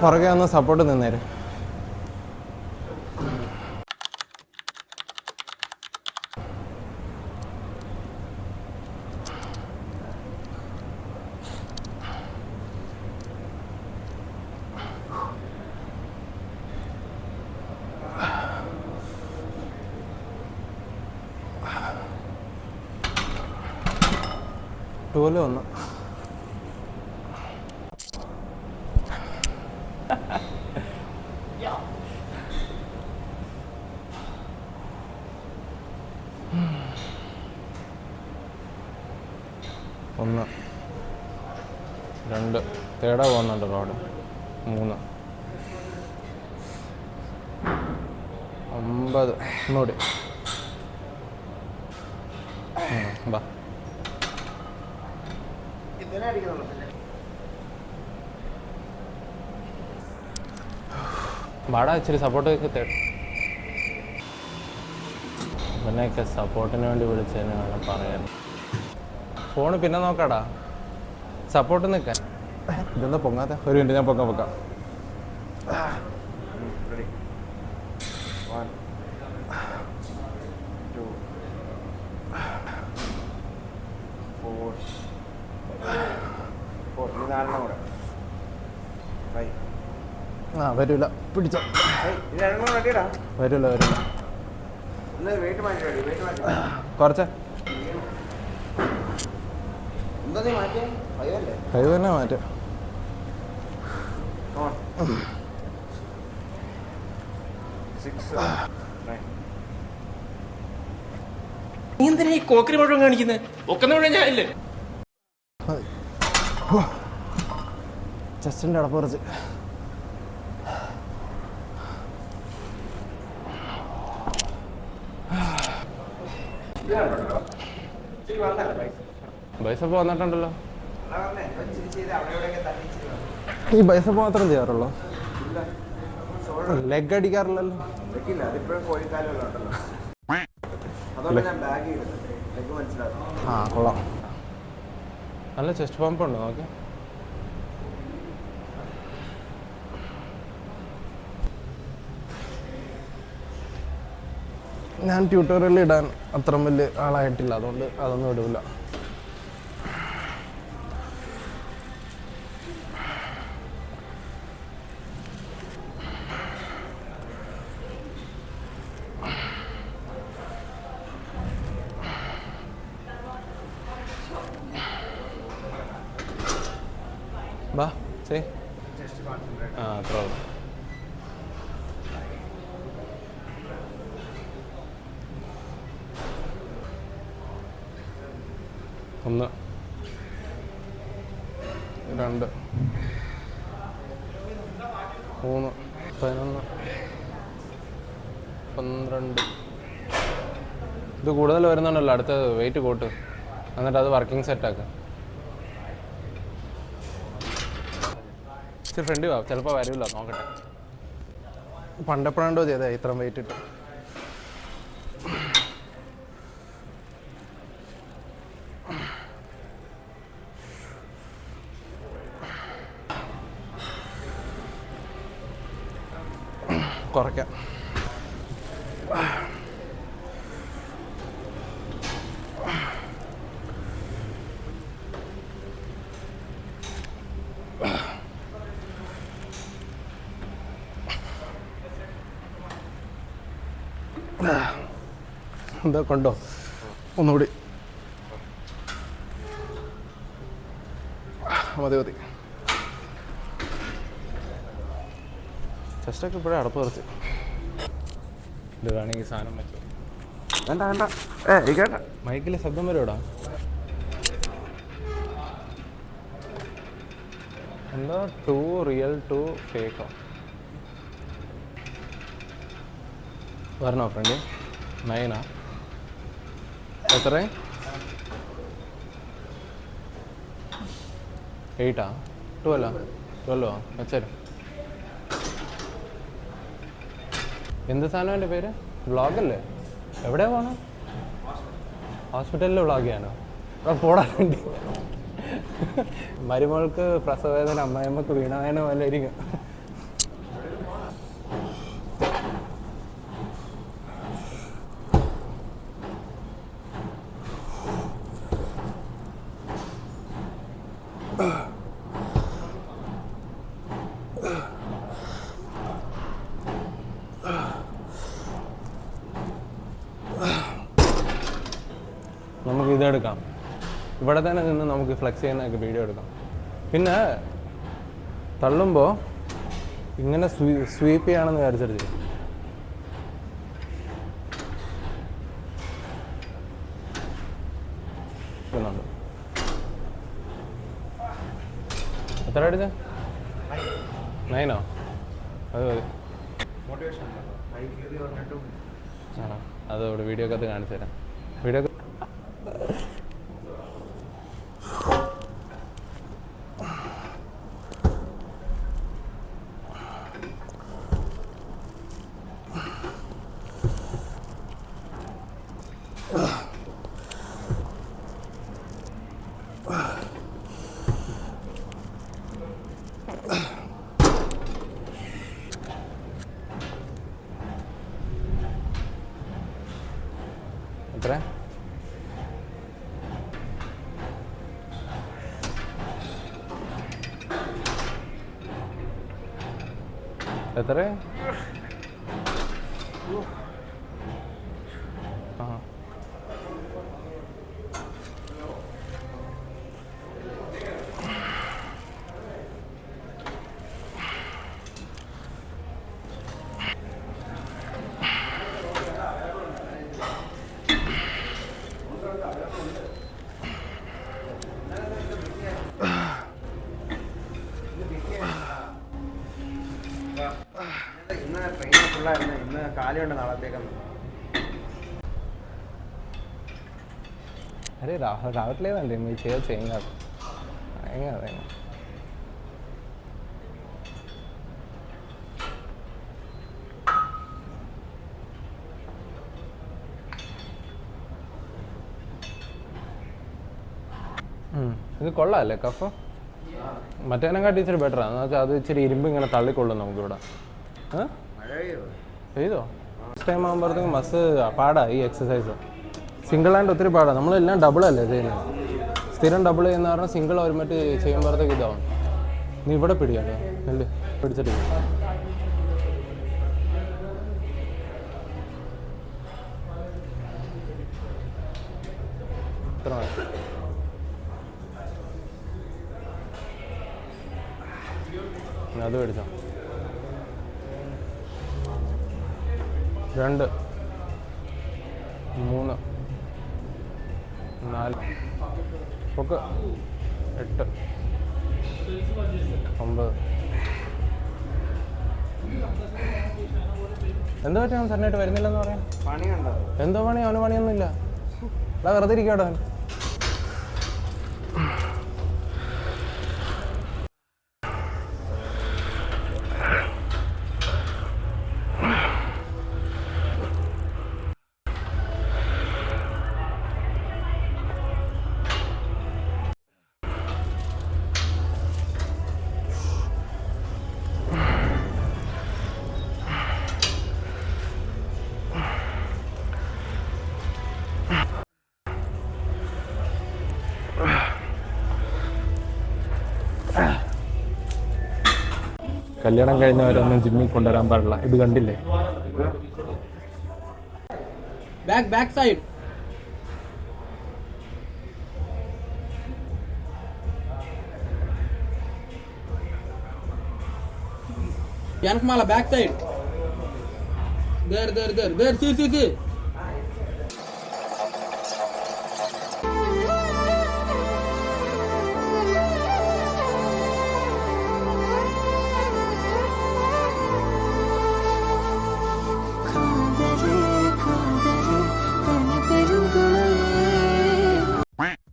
പുറകെ ഒന്ന് സപ്പോർട്ട് നിന്നേര്. ടൂല് വന്നു. ഒന്ന്, രണ്ട്, തേട പോകുന്നുണ്ട് റോഡ്. 3, 9, ഒന്നുകൂടി. ബാ വാടാ, ഇച്ചിരി സപ്പോർട്ട് ഇവനെയൊക്കെ സപ്പോർട്ടിന് വേണ്ടി വിളിച്ചതിന് വേണം പറയാൻ. ഫോണ് പിന്നെ നോക്കാടാ, സപ്പോർട്ട് നിൽക്കാൻ. ഇതെന്താ പൊങ്ങാത്ത? ഒരു മിനിറ്റ്, ഞാൻ പൊക്കാം. വരൂല, പിടിച്ചോ. വരൂല കുറച്ച് കൈ തന്നെ മാറ്റും. നീ എന്തിനാ ഈ കോക്കരി മുഴുവൻ കാണിക്കുന്നത്? ഒക്കുന്ന മുഴുവൻ ഞാനില്ലേ. ചെസ്റ്റിൻ്റെ അടപ്പ് കുറച്ച്. ബൈസപ്പ് വന്നിട്ടുണ്ടല്ലോ. ഈ ബൈസപ്പ് മാത്രം ചെയ്യാറുള്ളൂ, ലെഗ് അടിക്കാറില്ലല്ലോ. ആ കൊള്ളാം, നല്ല ചെസ്റ്റ് പമ്പ് ഉണ്ട് നോക്ക്. ഞാൻ ട്യൂട്ടോറിയൽ ഇടാൻ അത്ര വലിയ ആളായിട്ടില്ല, അതുകൊണ്ട് അതൊന്നും ഇടില്ല. ബാ ചെയ്. ആ അത്ര 1, 2, 3, 11, 12. ഇത് കൂടുതൽ വരുന്നുണ്ടല്ലോ, അടുത്ത വെയിറ്റ് കൂട്ട്, എന്നിട്ട് അത് വർക്കിംഗ് സെറ്റാക്കുക. ഇച്ചിരി ഫ്രണ്ട് പോവാം, ചിലപ്പോൾ വരില്ല, നോക്കട്ടെ. പണ്ടെപ്പോഴാണ്ടോ ചെയ്തേ ഇത്രയും വെയിറ്റ് ഇട്ട്. കുറയ്ക്കാം. എന്താ കൊണ്ടോ ഒന്നുകൂടി മതി. ചെസ്റ്റൊക്കെ ഇപ്പോഴേ അടപ്പ് കുറച്ച്. ഇത് വേണമെങ്കിൽ സാധനം വെച്ചോ. വേണ്ട, മൈക്കിൽ ശബ്ദം വരുമോടാ? എന്താ 2 റിയൽ 2 ഫേക്കോ? വരണോ ഫ്രണ്ട്? 9 എത്ര? 8 12 വെച്ചേരും. എന്ത് സാധനം എൻ്റെ പേര്? വ്ളോഗല്ലേ? എവിടെയാ പോകണം? ഹോസ്പിറ്റലിൽ വ്ളോഗ് ചെയ്യാനോ? പോടാ വേണ്ടി. മരുമകൾക്ക് പ്രസവവേദന, അമ്മായിമ്മക്ക് വീണായന പോലെ ഇരിക്കും. നമുക്ക് ഇതെടുക്കാം, ഇവിടെ തന്നെ നിന്ന് നമുക്ക് ഫ്ലെക്സ് ചെയ്യുന്നതൊക്കെ വീഡിയോ എടുക്കാം. പിന്നെ തള്ളുമ്പോൾ ഇങ്ങനെ സ്വീപ്പ് ചെയ്യാണെന്ന് വിചാരിച്ചിട്ട് എത്ര അടിച്ച 9 അത് മതി. അത് ഇവിടെ വീഡിയോ ഒക്കെ കാണിച്ചു തരാം. വീഡിയോ എത്ര എത്ര ആ ഇന്ന് കാലുണ്ട് നാളത്തേക്കാണ്. అరే రావట్లేదండి, మీరు చేయొచ్చు, ఏం కాదు, ఏం కాదు, ఏం కాదు. ഇത് കൊള്ളാമല്ലേ കഫ്? മറ്റേനെക്കാട്ടി ഇച്ചിരി ബെറ്ററാണ്. എന്ന് വെച്ചാൽ അത് ഇച്ചിരി ഇരുമ്പ് ഇങ്ങനെ തള്ളിക്കൊള്ളും നമുക്കിവിടെ. പെയ്തോ? ഫസ്റ്റ് ടൈം ആകുമ്പോഴത്തേക്കും ബസ് പാടാ ഈ എക്സസൈസ്. സിംഗിൾ ഹാൻഡ് ഒത്തിരി പാടാണ്. നമ്മളെല്ലാം ഡബിളല്ലേ ചെയ്യുന്നത്. സ്ഥിരം ഡബിൾ ചെയ്യുന്ന കാരണം സിംഗിൾ ഒരുമിട്ട് ചെയ്യുമ്പോഴത്തേക്ക് ഇതാവും. നീ ഇവിടെ പിടിയാട്ടോ, അല്ലേ പിടിച്ചിട്ട് ഇത്ര മതി. അത് മേടിച്ചോ. 2 3 4 ഒക്കെ 8 9. എന്താ പറ്റി അവൻ സണ്ണായിട്ട് വരുന്നില്ലെന്ന് പറയാം? പണിയുണ്ടോ? എന്തോ പണി? അവന് പണിയൊന്നുമില്ല. അല്ല വെറുതെ ഇരിക്കട്ടോ അവൻ. കല്യാണം കഴിഞ്ഞവരൊന്നും ജിമ്മിൽ കൊണ്ടുവരാൻ പാടില്ല. ഇത് കണ്ടില്ലേ? back side. Yank mala back side. There. See.